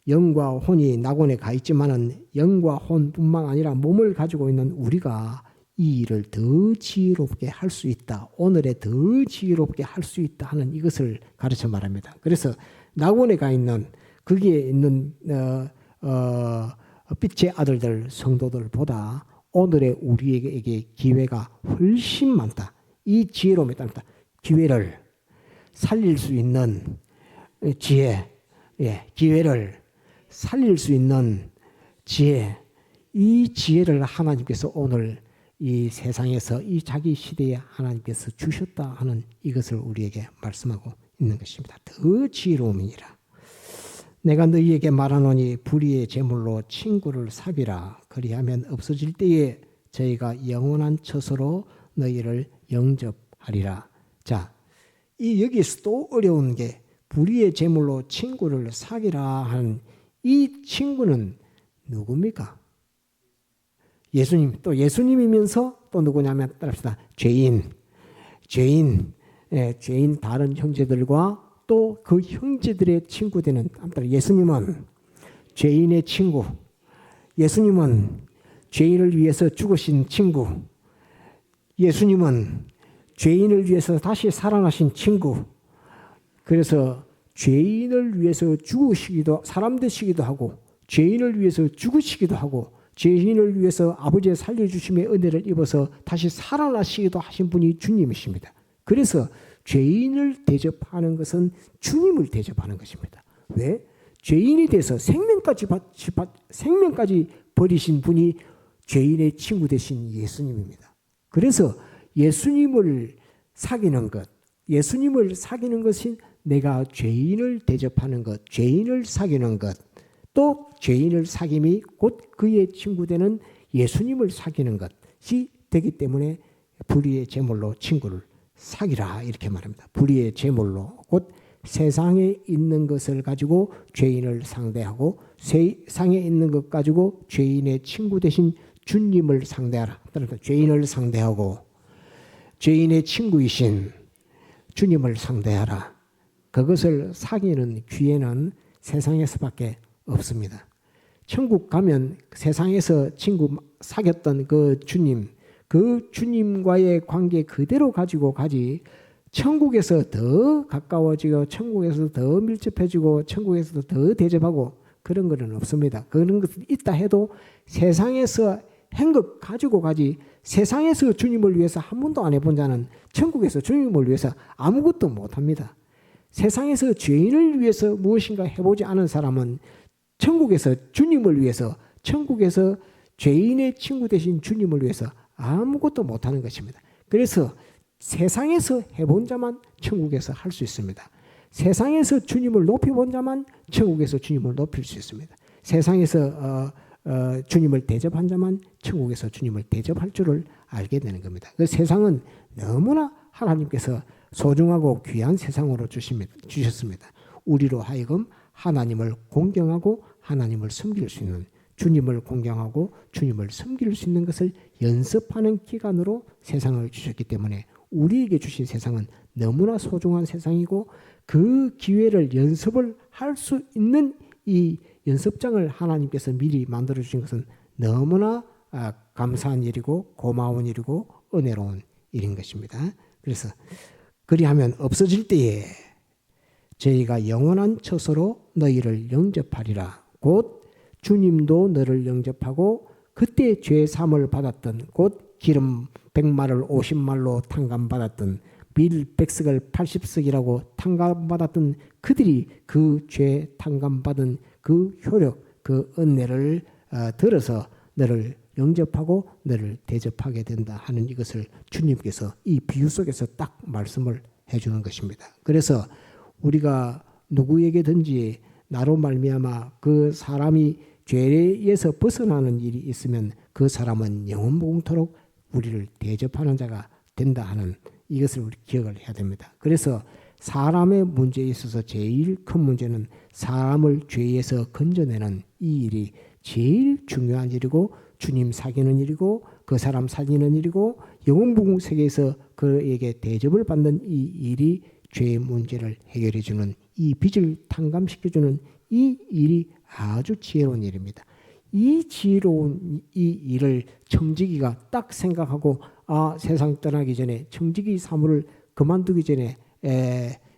영과 혼이 낙원에 가 있지만은 영과 혼뿐만 아니라 몸을 가지고 있는 우리가 이 일을 더 지혜롭게 할 수 있다. 오늘에 더 지혜롭게 할 수 있다 하는 이것을 가르쳐 말합니다. 그래서 낙원에 가 있는 거기에 있는 빛의 아들들 성도들보다 오늘의 우리에게 기회가 훨씬 많다. 이 지혜로움에 따릅니다. 기회를 살릴 수 있는 지혜, 기회를 살릴 수 있는 지혜, 이 지혜를 하나님께서 오늘 이 세상에서 이 자기 시대에 하나님께서 주셨다 하는 이것을 우리에게 말씀하고 있는 것입니다. 더 지혜로움이니라. 내가 너희에게 말하노니 불의의 제물로 친구를 사귀라. 그리하면 없어질 때에 저희가 영원한 처소로 너희를 영접하리라. 자, 이 여기서 또 어려운 게 불의의 제물로 친구를 사귀라 하는 이 친구는 누굽니까? 예수님, 또 예수님이면서 또 누구냐면 따릅시다. 죄인 다른 형제들과 또 그 형제들의 친구 되는, 예수님은 죄인의 친구, 예수님은 죄인을 위해서 죽으신 친구, 예수님은 죄인을 위해서 다시 살아나신 친구. 그래서 죄인을 위해서 죽으시기도, 사람 되시기도 하고, 죄인을 위해서 죽으시기도 하고, 죄인을 위해서 아버지의 살려주심의 은혜를 입어서 다시 살아나시기도 하신 분이 주님이십니다. 그래서 죄인을 대접하는 것은 주님을 대접하는 것입니다. 왜? 죄인이 돼서 생명까지 버리신 분이 죄인의 친구 되신 예수님입니다. 그래서 예수님을 사귀는 것이 내가 죄인을 대접하는 것, 죄인을 사귀는 것, 또 죄인을 사귐이 곧 그의 친구 되는 예수님을 사귀는 것이 되기 때문에 불의의 제물로 친구를 사귀라 이렇게 말합니다. 불의의 제물로 곧 세상에 있는 것을 가지고 죄인을 상대하고 세상에 있는 것 가지고 죄인의 친구 되신 주님을 상대하라. 따라서 죄인을 상대하고 죄인의 친구이신 주님을 상대하라. 그것을 사귀는 기회는 세상에서밖에 없습니다. 천국 가면 세상에서 친구 사귀었던 그 주님과의 관계 그대로 가지고 가지, 천국에서 더 가까워지고 천국에서 더 밀접해지고 천국에서도 더 대접하고 그런 것은 없습니다. 그런 것은 있다 해도 세상에서 한 것 가지고 가지 세상에서 주님을 위해서 한 번도 안 해본 자는 천국에서 주님을 위해서 아무것도 못합니다. 세상에서 죄인을 위해서 무엇인가 해보지 않은 사람은 천국에서 주님을 위해서, 천국에서 죄인의 친구 되신 주님을 위해서 아무것도 못하는 것입니다. 그래서 세상에서 해본 자만 천국에서 할 수 있습니다. 세상에서 주님을 높여본 자만 천국에서 주님을 높일 수 있습니다. 세상에서 주님을 대접한 자만 천국에서 주님을 대접할 줄을 알게 되는 겁니다. 그 세상은 너무나 하나님께서 소중하고 귀한 세상으로 주셨습니다. 우리로 하여금 하나님을 공경하고 하나님을 섬길 수 있는, 주님을 공경하고 주님을 섬길 수 있는 것을 연습하는 기간으로 세상을 주셨기 때문에 우리에게 주신 세상은 너무나 소중한 세상이고, 그 기회를 연습을 할 수 있는 이 연습장을 하나님께서 미리 만들어 주신 것은 너무나 감사한 일이고 고마운 일이고 은혜로운 일인 것입니다. 그래서 그리하면 없어질 때에 저희가 영원한 처소로 너희를 영접하리라. 곧 주님도 너를 영접하고 그때 죄 사함을 받았던, 곧 기름 100마를 50말로 탕감받았던, 밀 100석을 80석이라고 탕감받았던 그들이 그 죄 탕감받은 그 효력, 그 은혜를 들어서 너를 영접하고 너를 대접하게 된다 하는 이것을 주님께서 이 비유 속에서 딱 말씀을 해주는 것입니다. 그래서 우리가 누구에게든지 나로 말미암아 그 사람이 죄에서 벗어나는 일이 있으면 그 사람은 영원토록 우리를 대접하는 자가 된다 하는 이것을 우리 기억을 해야 됩니다. 그래서 사람의 문제에 있어서 제일 큰 문제는 사람을 죄에서 건져내는 이 일이 제일 중요한 일이고, 주님 사귀는 일이고, 그 사람 사귀는 일이고, 영원부궁 세계에서 그에게 대접을 받는 이 일이 죄의 문제를 해결해 주는, 이 빚을 탕감시켜주는 이 일이 아주 지혜로운 일입니다. 이 지혜로운 이 일을 청지기가 딱 생각하고, 세상 떠나기 전에, 청지기 사물을 그만두기 전에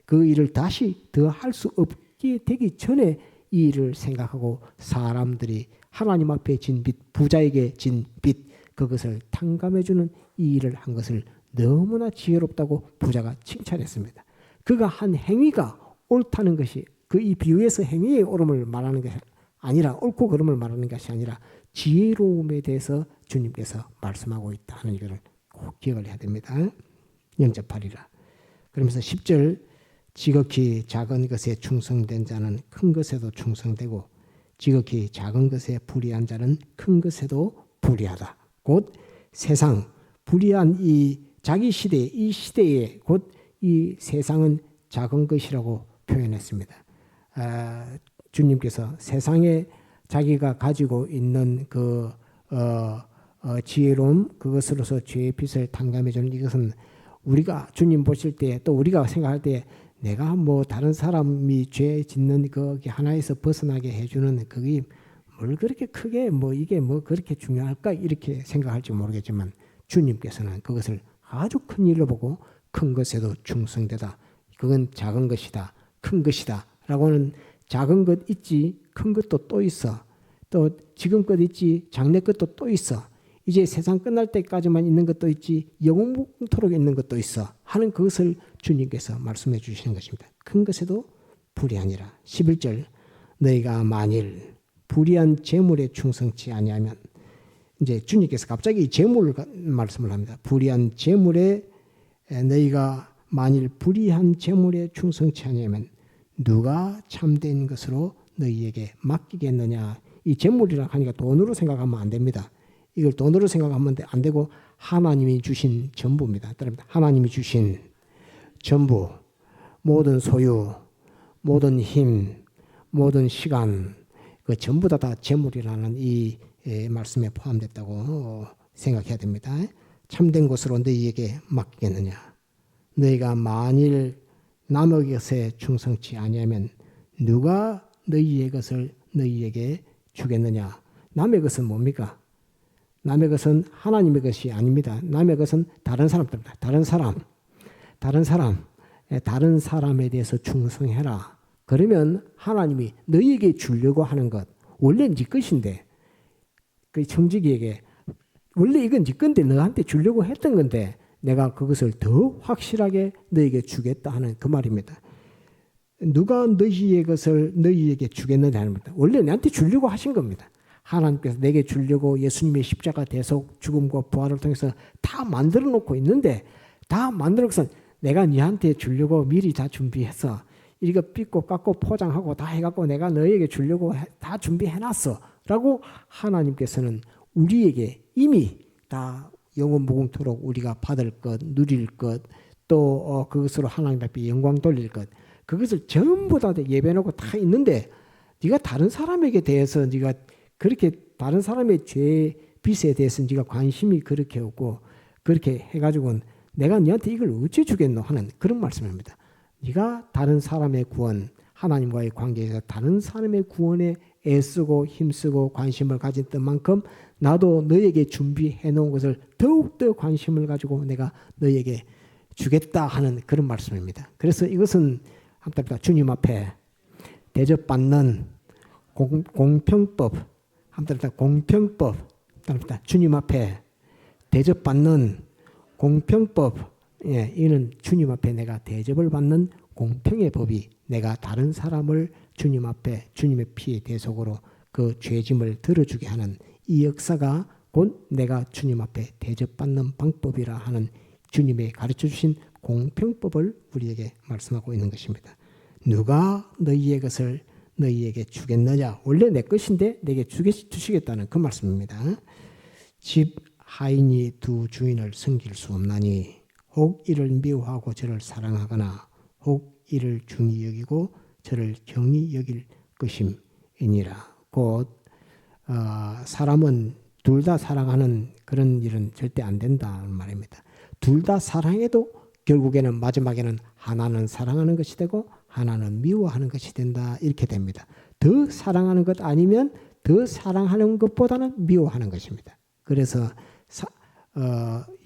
그 일을 다시 더 할 수 없게 되기 전에 이 일을 생각하고 사람들이 하나님 앞에 진 빚, 부자에게 진 빚, 그것을 탕감해주는 이 일을 한 것을 너무나 지혜롭다고 부자가 칭찬했습니다. 그가 한 행위가 옳다는 것이, 그 이 비유에서 행위의 옳음을 말하는 것이 아니라, 옳고 그름을 말하는 것이 아니라 지혜로움에 대해서 주님께서 말씀하고 있다 하는 것을 꼭 기억을 해야 됩니다. 영접하리라. 그러면서 10절, 지극히 작은 것에 충성된 자는 큰 것에도 충성되고 지극히 작은 것에 불의한 자는 큰 것에도 불의하다. 곧 세상, 불의한 이 자기 시대, 이 시대에 곧 이 세상은 작은 것이라고 표현했습니다. 주님께서 세상에 자기가 가지고 있는 그 지혜로움, 그것으로서 죄의 빚을 탕감해 주는 이것은 우리가 주님 보실 때, 또 우리가 생각할 때 내가 뭐 다른 사람이 죄 짓는 거기 하나에서 벗어나게 해주는 그게 뭘 그렇게 크게 뭐 이게 뭐 그렇게 중요할까 이렇게 생각할지 모르겠지만, 주님께서는 그것을 아주 큰 일로 보고 큰 것에도 충성되다. 그건 작은 것이다, 큰 것이다 라고는, 작은 것 있지 큰 것도 또 있어, 또 지금껏 있지 장래 것도 또 있어, 이제 세상 끝날 때까지만 있는 것도 있지 영원토록 있는 것도 있어 하는 그것을 주님께서 말씀해 주시는 것입니다. 큰 것에도 불의하니라. 11절, 너희가 만일 불의한 재물에 충성치 아니하면, 이제 주님께서 갑자기 재물을 말씀을 합니다. 불의한 재물에, 너희가 만일 불의한 재물에 충성치 아니하면 누가 참된 것으로 너희에게 맡기겠느냐. 이 재물이라 하니까 돈으로 생각하면 안 됩니다. 이걸 돈으로 생각하면 안 되고 하나님이 주신 전부입니다. 하나님이 주신 전부, 모든 소유, 모든 힘, 모든 시간, 그 전부 다 재물이라는 이 말씀에 포함됐다고 생각해야 됩니다. 참된 것으로 너희에게 맡기겠느냐. 너희가 만일 남의 것에 충성치 아니하면 누가 너희의 것을 너희에게 주겠느냐. 남의 것은 뭡니까? 남의 것은 하나님의 것이 아닙니다. 남의 것은 다른 사람들입니다. 다른 사람에 대해서 충성해라. 그러면 하나님이 너희에게 주려고 하는 것, 원래 네 것인데, 그 청지기에게 원래 이건 네 건데 너한테 주려고 했던 건데 내가 그것을 더 확실하게 너에게 주겠다 하는 그 말입니다. 누가 너희의 것을 너희에게 주겠느냐 하는 겁니다. 원래 내한테 주려고 하신 겁니다. 하나님께서 내게 주려고 예수님의 십자가 대속 죽음과 부활을 통해서 다 만들어 놓고 있는데 다 만들어 놓고서 내가 너한테 주려고 미리 다 준비해서 이거 삐고 깎고 포장하고 다 해갖고 내가 너에게 주려고 다 준비해놨어 라고 하나님께서는 우리에게 이미 다 영원 무궁토록 우리가 받을 것, 누릴 것, 또 그것으로 하나님 앞에 영광 돌릴 것, 그것을 전부 다 예배해놓고 다 있는데 네가 다른 사람에게 대해서 네가 그렇게 다른 사람의 죄 빚에 대해서 네가 관심이 그렇게 없고 그렇게 해가지고는 내가 너한테 이걸 어찌 주겠노 하는 그런 말씀입니다. 네가 다른 사람의 구원, 하나님과의 관계에서 다른 사람의 구원에 애쓰고 힘쓰고 관심을 가졌던 만큼 나도 너에게 준비해 놓은 것을 더욱더 관심을 가지고 내가 너에게 주겠다 하는 그런 말씀입니다. 그래서 이것은 한번 주님 앞에 대접받는 공평법, 한번 공평법, 주님 앞에 대접받는 공평법, 예, 이는 주님 앞에 내가 대접을 받는 공평의 법이 내가 다른 사람을 주님 앞에 주님의 피의 대속으로 그 죄짐을 들어주게 하는 이 역사가 곧 내가 주님 앞에 대접받는 방법이라 하는 주님의 가르쳐 주신 공평법을 우리에게 말씀하고 있는 것입니다. 누가 너희의 것을 너희에게 주겠느냐? 원래 내 것인데 내게 주시겠다는 그 말씀입니다. 집 하인이 두 주인을 섬길 수 없나니 혹 이를 미워하고 저를 사랑하거나 혹 이를 중히 여기고 저를 경히 여길 것임이니라. 곧 사람은 둘 다 사랑하는 그런 일은 절대 안 된다는 말입니다. 둘 다 사랑해도 결국에는 마지막에는 하나는 사랑하는 것이 되고 하나는 미워하는 것이 된다 이렇게 됩니다. 더 사랑하는 것 아니면 더 사랑하는 것보다는 미워하는 것입니다. 그래서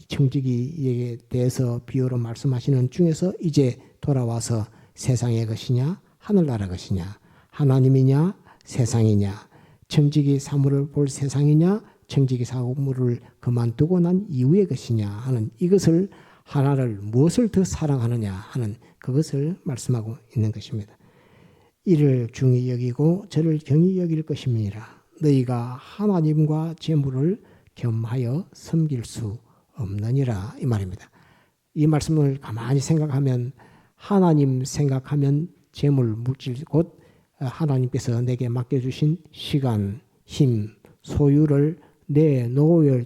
청지기에 대해서 비유로 말씀하시는 중에서 이제 돌아와서 세상의 것이냐 하늘나라 것이냐 하나님이냐 세상이냐 청지기 사물을 볼 세상이냐 청지기 사물을 그만두고 난 이후의 것이냐 하는 이것을 하나를 무엇을 더 사랑하느냐 하는 그것을 말씀하고 있는 것입니다. 이를 중히 여기고 저를 경히 여길 것임이니라. 너희가 하나님과 재물을 겸하여 섬길 수 없느니라 이 말입니다. 이 말씀을 가만히 생각하면 하나님 생각하면 재물, 물질 곧 하나님께서 내게 맡겨주신 시간, 힘, 소유를 내놓아야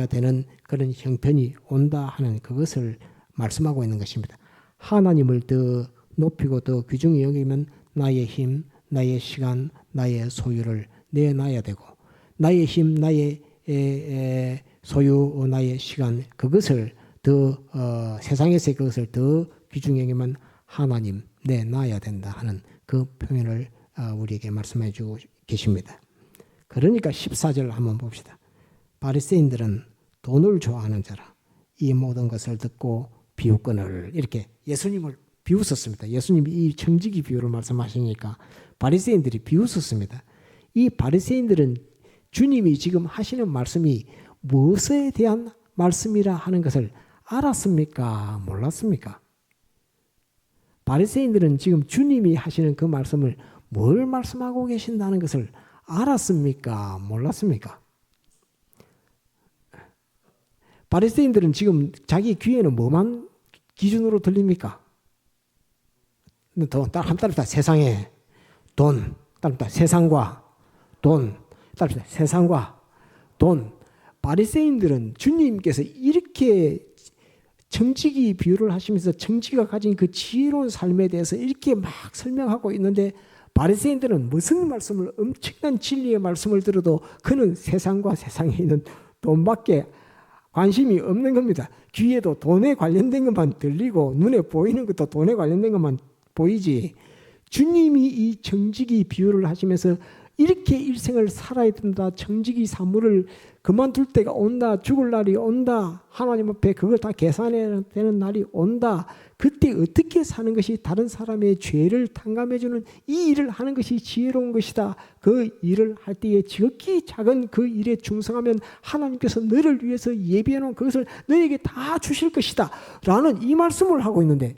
되는 그런 형편이 온다 하는 그것을 말씀하고 있는 것입니다. 하나님을 더 높이고 더 귀중히 여기면 나의 힘, 나의 시간, 나의 소유를 내놔야 되고 나의 힘, 나의 소유, 나의 시간 그것을 더 세상에서의 그것을 더 귀중히 여기면 하나님 내놔야 된다 하는 그 표현을 우리에게 말씀해 주고 계십니다. 그러니까 14절 한번 봅시다. 바리새인들은 돈을 좋아하는 자라 이 모든 것을 듣고 비웃거늘 이렇게 예수님을 비웃었습니다. 예수님이 이 청지기 비유를 말씀하시니까 바리새인들이 비웃었습니다. 이 바리새인들은 주님이 지금 하시는 말씀이 무엇에 대한 말씀이라 하는 것을 알았습니까? 몰랐습니까? 바리새인들은 지금 주님이 하시는 그 말씀을 뭘 말씀하고 계신다는 것을 알았습니까? 몰랐습니까? 바리새인들은 지금 자기 귀에는 뭐만 기준으로 들립니까? 한 따릅니다. 세상에 돈, 따릅니다. 세상과 돈, 따릅니다. 세상과 돈. 바리새인들은 주님께서 이렇게 청지기 비유를 하시면서 청지기가 가진 그 지혜로운 삶에 대해서 이렇게 막 설명하고 있는데 바리새인들은 무슨 말씀을 엄청난 진리의 말씀을 들어도 그는 세상과 세상에 있는 돈밖에 관심이 없는 겁니다. 귀에도 돈에 관련된 것만 들리고 눈에 보이는 것도 돈에 관련된 것만 보이지 주님이 이 청지기 비유를 하시면서 이렇게 일생을 살아야 된다. 정직이 사물을 그만둘 때가 온다. 죽을 날이 온다. 하나님 앞에 그걸 다 계산해야 되는 날이 온다. 그때 어떻게 사는 것이 다른 사람의 죄를 탕감해주는 이 일을 하는 것이 지혜로운 것이다. 그 일을 할 때에 지극히 작은 그 일에 충성하면 하나님께서 너를 위해서 예비해놓은 그것을 너에게 다 주실 것이다. 라는 이 말씀을 하고 있는데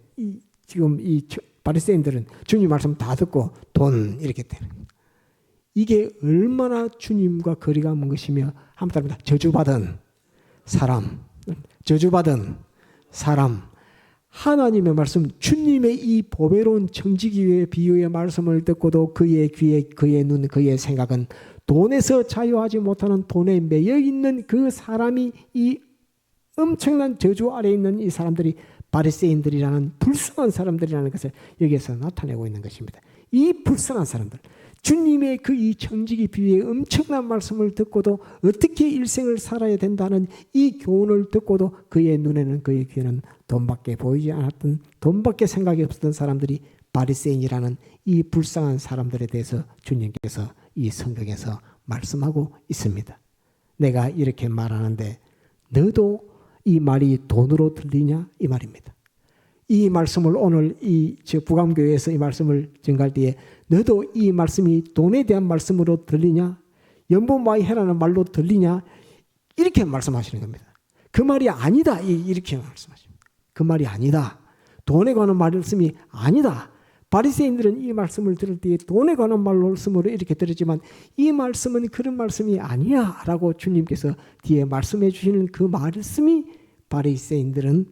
지금 이 바리새인들은 주님 말씀 다 듣고 돈 이렇게 되는 거예요. 이게 얼마나 주님과 거리가 먼 것이며 한번 따릅니다. 저주받은 사람, 저주받은 사람. 하나님의 말씀, 주님의 이 보배로운 정직의 비유의 말씀을 듣고도 그의 귀에, 그의 눈, 그의 생각은 돈에서 자유하지 못하는 돈에 매여 있는 그 사람이 이 엄청난 저주 아래에 있는 이 사람들이 바리새인들이라는 불쌍한 사람들이라는 것을 여기에서 나타내고 있는 것입니다. 이 불쌍한 사람들, 주님의 그 이 정직의 비유의 엄청난 말씀을 듣고도 어떻게 일생을 살아야 된다는 이 교훈을 듣고도 그의 눈에는, 그의 귀에는 돈밖에 보이지 않았던, 돈밖에 생각이 없었던 사람들이 바리새인이라는 이 불쌍한 사람들에 대해서 주님께서 이 성경에서 말씀하고 있습니다. 내가 이렇게 말하는데 너도 이 말이 돈으로 들리냐? 이 말입니다. 이 말씀을 오늘 이 부감교회에서 이 말씀을 전갈 때에 너도 이 말씀이 돈에 대한 말씀으로 들리냐? 연봉 많이 해라는 말로 들리냐? 이렇게 말씀하시는 겁니다. 그 말이 아니다. 이렇게 말씀하십니다. 그 말이 아니다. 돈에 관한 말씀이 아니다. 바리새인들은 이 말씀을 들을 때에 돈에 관한 말씀으로 이렇게 들었지만 이 말씀은 그런 말씀이 아니야 라고 주님께서 뒤에 말씀해 주시는 그 말씀이 바리새인들은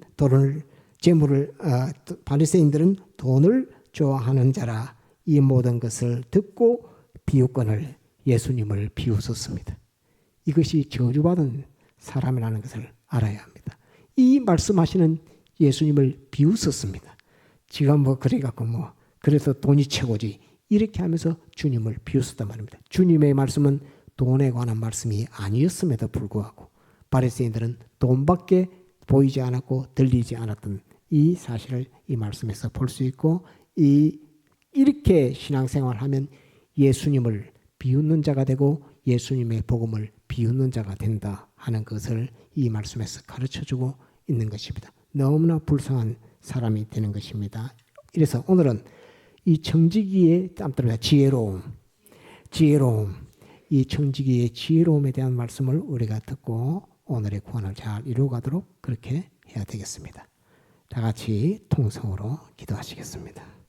바리새인들은 돈을 좋아하는 자라. 이 모든 것을 듣고 비유권을 예수님을 비웃었습니다. 이것이 저주받은 사람이라는 것을 알아야 합니다. 이 말씀하시는 예수님을 비웃었습니다. 지가 그래갖고 그래서 돈이 최고지 이렇게 하면서 주님을 비웃었단 말입니다. 주님의 말씀은 돈에 관한 말씀이 아니었음에도 불구하고 바리새인들은 돈밖에 보이지 않았고 들리지 않았던 이 사실을 이 말씀에서 볼 수 있고 이렇게 신앙생활하면 예수님을 비웃는 자가 되고 예수님의 복음을 비웃는 자가 된다 하는 것을 이 말씀에서 가르쳐주고 있는 것입니다. 너무나 불쌍한 사람이 되는 것입니다. 이래서 오늘은 이 정직이의 지혜로움, 이 정직이의 지혜로움에 대한 말씀을 우리가 듣고 오늘의 구원을 잘 이루어가도록 그렇게 해야 되겠습니다. 다 같이 통성으로 기도하시겠습니다.